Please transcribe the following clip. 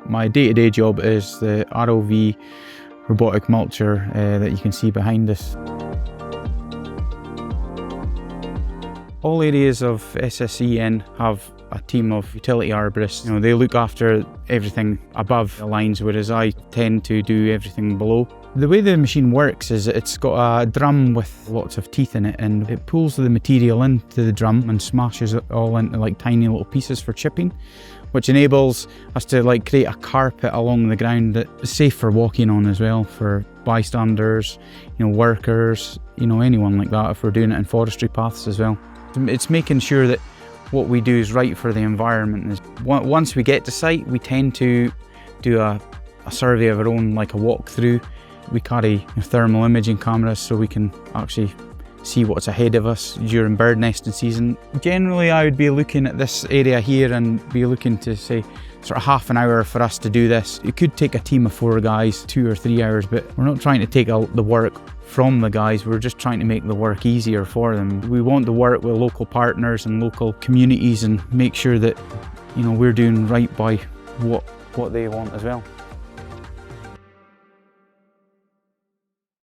My day-to-day job is the ROV robotic mulcher that you can see behind us. All areas of SSEN have a team of utility arborists. They look after everything above the lines, whereas I tend to do everything below. The way the machine works is it's got a drum with lots of teeth in it, and it pulls the material into the drum and smashes it all into like tiny little pieces for chipping, which enables us to create a carpet along the ground that's safe for walking on as well, for bystanders, workers, anyone like that, if we're doing it in forestry paths as well. It's making sure that what we do is right for the environment. Once we get to site, we tend to do a survey of our own, like a walkthrough. We carry thermal imaging cameras so we can actually see what's ahead of us during bird nesting season. Generally, I would be looking at this area here and be looking to say sort of half an hour for us to do this. It could take a team of 4 guys 2 or 3 hours, but we're not trying to take the work from the guys, we're just trying to make the work easier for them. We want to work with local partners and local communities and make sure that we're doing right by what they want as well.